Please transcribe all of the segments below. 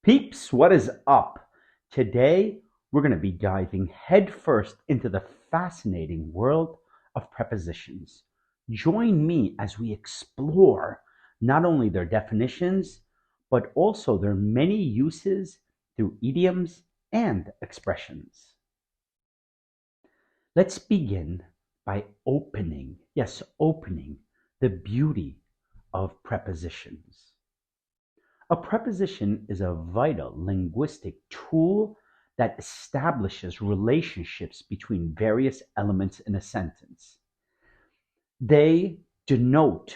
Peeps, what is up? Today, we're going to be diving headfirst into the fascinating world of prepositions. Join me as we explore not only their definitions, but also their many uses through idioms and expressions. Let's begin by opening the beauty of prepositions. A preposition is a vital linguistic tool that establishes relationships between various elements in a sentence. They denote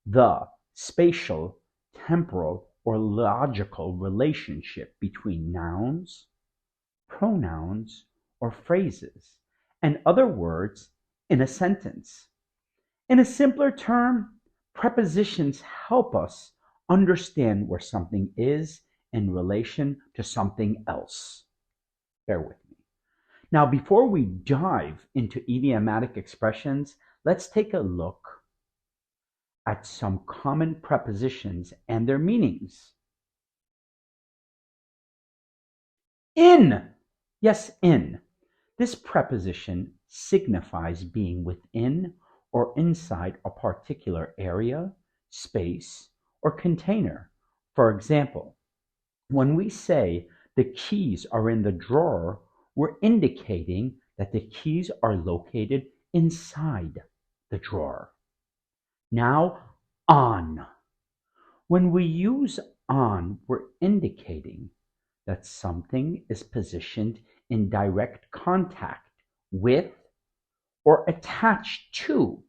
the spatial, temporal, or logical relationship between nouns, pronouns, or phrases, and other words in a sentence. In a simpler term, prepositions help us understand where something is in relation to something else. Bear with me. Now, before we dive into idiomatic expressions, let's take a look at some common prepositions and their meanings. In. Yes, in. This preposition signifies being within or inside a particular area, space, or container. For example, when we say the keys are in the drawer, we're indicating that the keys are located inside the drawer. Now, on. When we use on, we're indicating that something is positioned in direct contact with or attached to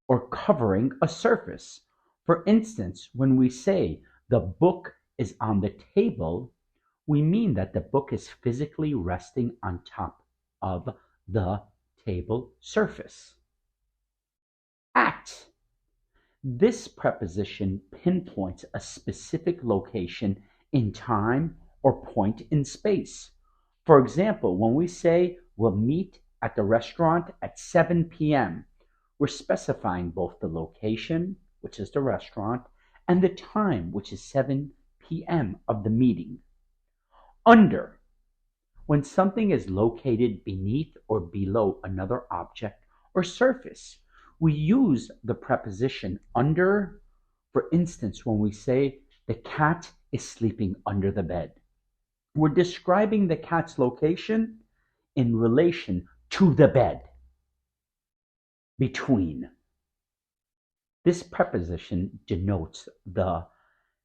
or covering a surface. For instance, when we say the book is on the table, we mean that the book is physically resting on top of the table surface. At. This preposition pinpoints a specific location in time or point in space. For example, when we say we'll meet at the restaurant at 7 p.m., we're specifying both the location, which is the restaurant, and the time, which is 7 p.m. of the meeting. Under. When something is located beneath or below another object or surface, we use the preposition under. For instance, when we say the cat is sleeping under the bed, we're describing the cat's location in relation to the bed. Between. This preposition denotes the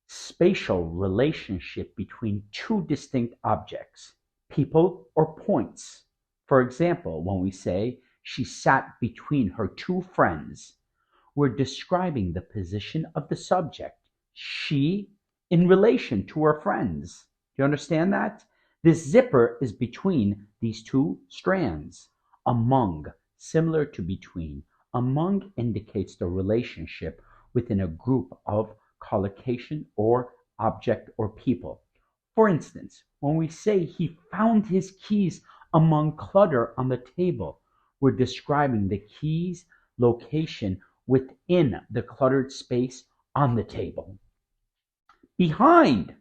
spatial relationship between two distinct objects, people, or points. For example, when we say she sat between her two friends, we're describing the position of the subject, she, in relation to her friends. Do you understand that? This zipper is between these two strands. Among, similar to between. Among indicates the relationship within a group of collocation or object or people. For instance, when we say he found his keys among clutter on the table, we're describing the keys' location within the cluttered space on the table. Behind.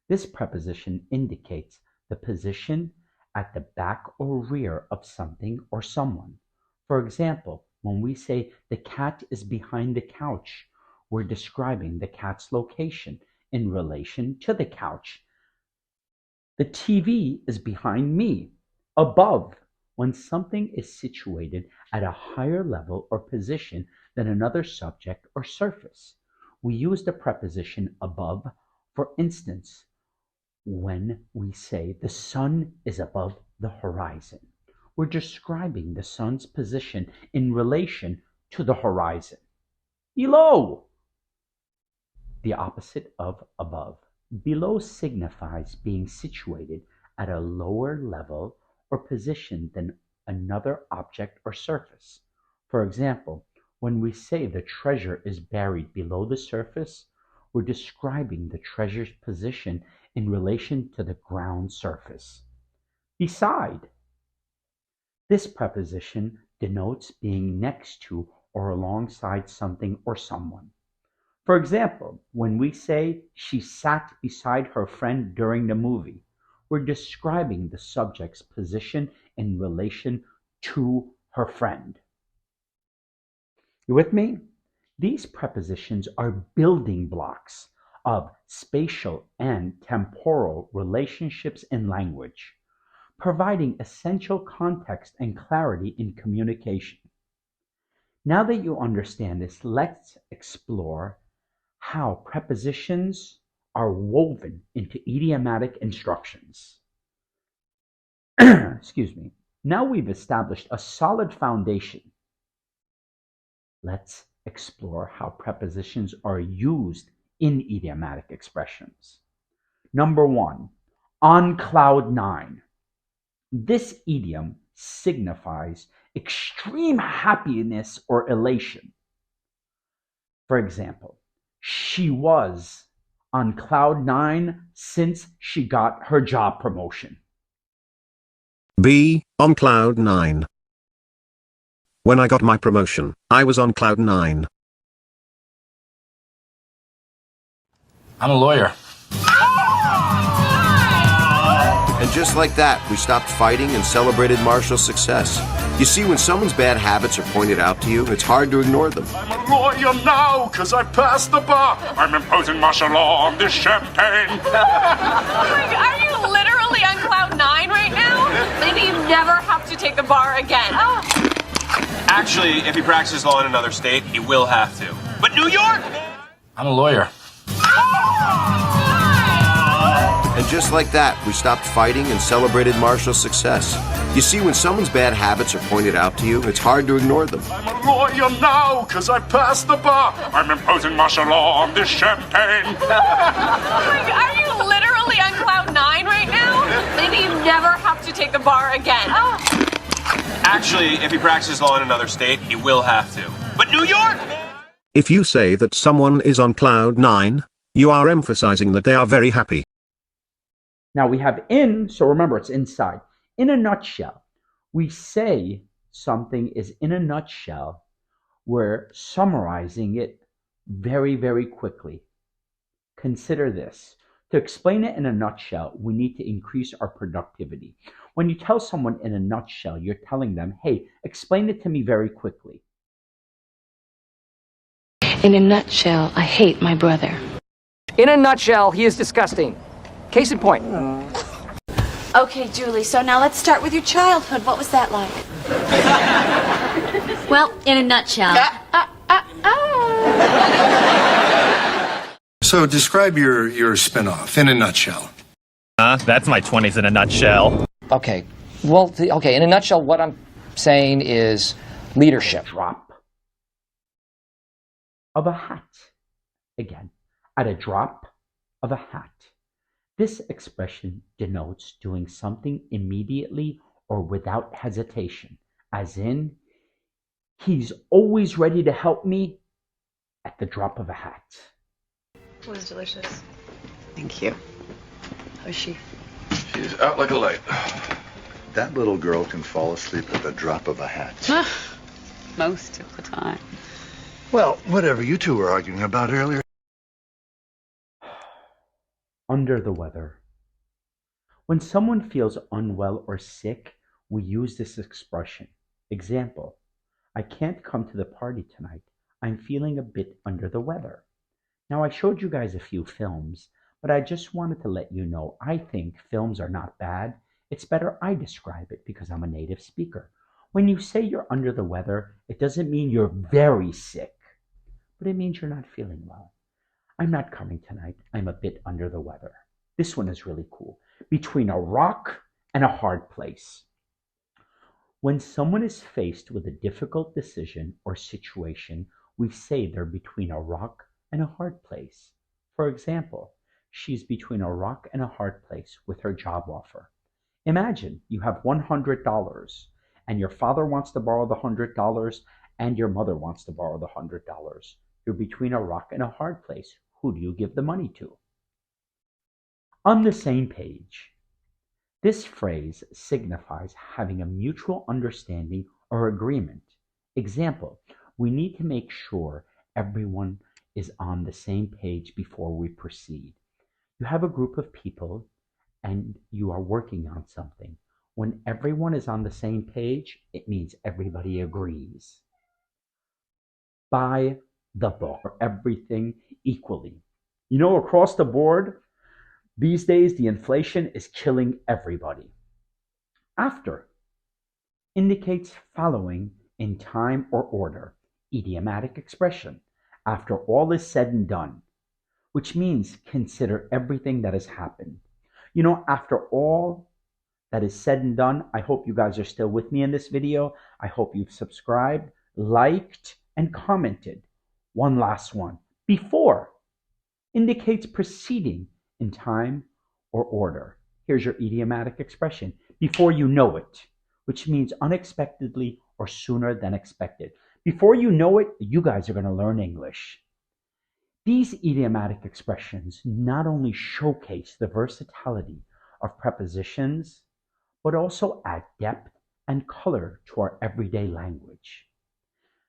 This preposition indicates the position at the back or rear of something or someone. For example, when we say the cat is behind the couch, we're describing the cat's location in relation to the couch. The TV is behind me. Above. When something is situated at a higher level or position than another subject or surface, we use the preposition above. For instance, when we say the sun is above the horizon, we're describing the sun's position in relation to the horizon. Below. The opposite of above. Below signifies being situated at a lower level or position than another object or surface. For example, when we say the treasure is buried below the surface, we're describing the treasure's position in relation to the ground surface. Beside. This preposition denotes being next to or alongside something or someone. For example, when we say she sat beside her friend during the movie, we're describing the subject's position in relation to her friend. You with me? These prepositions are building blocks of spatial and temporal relationships in language, providing essential context and clarity in communication. Now that you understand this, let's explore how prepositions are woven into idiomatic instructions. Excuse me. Now we've established a solid foundation. Let's explore how prepositions are used in idiomatic expressions. Number one, on cloud nine. This idiom signifies extreme happiness or elation. For example, she was on cloud nine since she got her job promotion. B. On cloud nine. When I got my promotion, I was on cloud nine. I'm a lawyer. And just like that, we stopped fighting and celebrated Marshall's success. You see, when someone's bad habits are pointed out to you, it's hard to ignore them. I'm a lawyer now, because I passed the bar. I'm imposing martial law on this champagne. Are you literally on cloud nine right now? Maybe you never have to take the bar again. Actually, if he practices law in another state, he will have to. But New York! I'm a lawyer. And just like that, we stopped fighting and celebrated Marshall's success. You see, when someone's bad habits are pointed out to you, it's hard to ignore them. I'm a lawyer now, because I passed the bar. I'm imposing martial law on this champagne. Are you literally on cloud nine right now? Maybe you never have to take the bar again. Actually, if he practices law in another state, he will have to. But New York! If you say that someone is on cloud nine, you are emphasizing that they are very happy. Now we have in, so remember it's inside. In a nutshell, we say something is in a nutshell. We're summarizing it very, very quickly. Consider this. To explain it in a nutshell, we need to increase our productivity. When you tell someone in a nutshell, you're telling them, hey, explain it to me very quickly. In a nutshell, I hate my brother. In a nutshell, he is disgusting. Case in point. Okay, Julie, so now let's start with your childhood. What was that like? Well, in a nutshell. So describe your spin-off in a nutshell. That's my 20s in a nutshell. Okay. Well, in a nutshell, what I'm saying is leadership. Drop of a hat. Again, at a drop of a hat. This expression denotes doing something immediately or without hesitation, as in, he's always ready to help me at the drop of a hat. It was delicious. Thank you. How is she? She's out like a light. That little girl can fall asleep at the drop of a hat. Most of the time. Well, whatever you two were arguing about earlier. Under the weather. When someone feels unwell or sick, we use this expression. Example, I can't come to the party tonight. I'm feeling a bit under the weather. Now, I showed you guys a few films, but I just wanted to let you know I think films are not bad. It's better I describe it because I'm a native speaker. When you say you're under the weather, it doesn't mean you're very sick, but it means you're not feeling well. I'm not coming tonight. I'm a bit under the weather. This one is really cool. Between a rock and a hard place. When someone is faced with a difficult decision or situation, we say they're between a rock and a hard place. For example, she's between a rock and a hard place with her job offer. Imagine you have $100 and your father wants to borrow the $100 and your mother wants to borrow the $100. You're between a rock and a hard place. Who do you give the money to? On the same page, this phrase signifies having a mutual understanding or agreement. Example, we need to make sure everyone is on the same page before we proceed. You have a group of people and you are working on something. When everyone is on the same page, it means everybody agrees. Buy the book for everything equally. You know, across the board, these days the inflation is killing everybody. After indicates following in time or order. Idiomatic expression. After all is said and done, which means consider everything that has happened. You know, after all that is said and done, I hope you guys are still with me in this video. I hope you've subscribed, liked, and commented. One last one. Before indicates proceeding in time or order. Here's your idiomatic expression. Before you know it, which means unexpectedly or sooner than expected. Before you know it, you guys are going to learn English. These idiomatic expressions not only showcase the versatility of prepositions, but also add depth and color to our everyday language.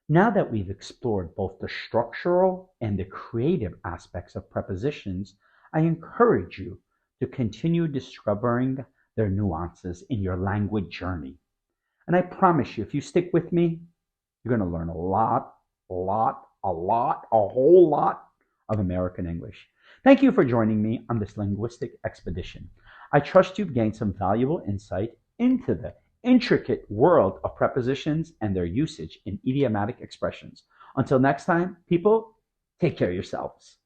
Now that we've explored both the structural and the creative aspects of prepositions, I encourage you to continue discovering their nuances in your language journey. And I promise you, if you stick with me, you're going to learn a whole lot of American English. Thank you for joining me on this linguistic expedition. I trust you've gained some valuable insight into the intricate world of prepositions and their usage in idiomatic expressions. Until next time, people, take care of yourselves.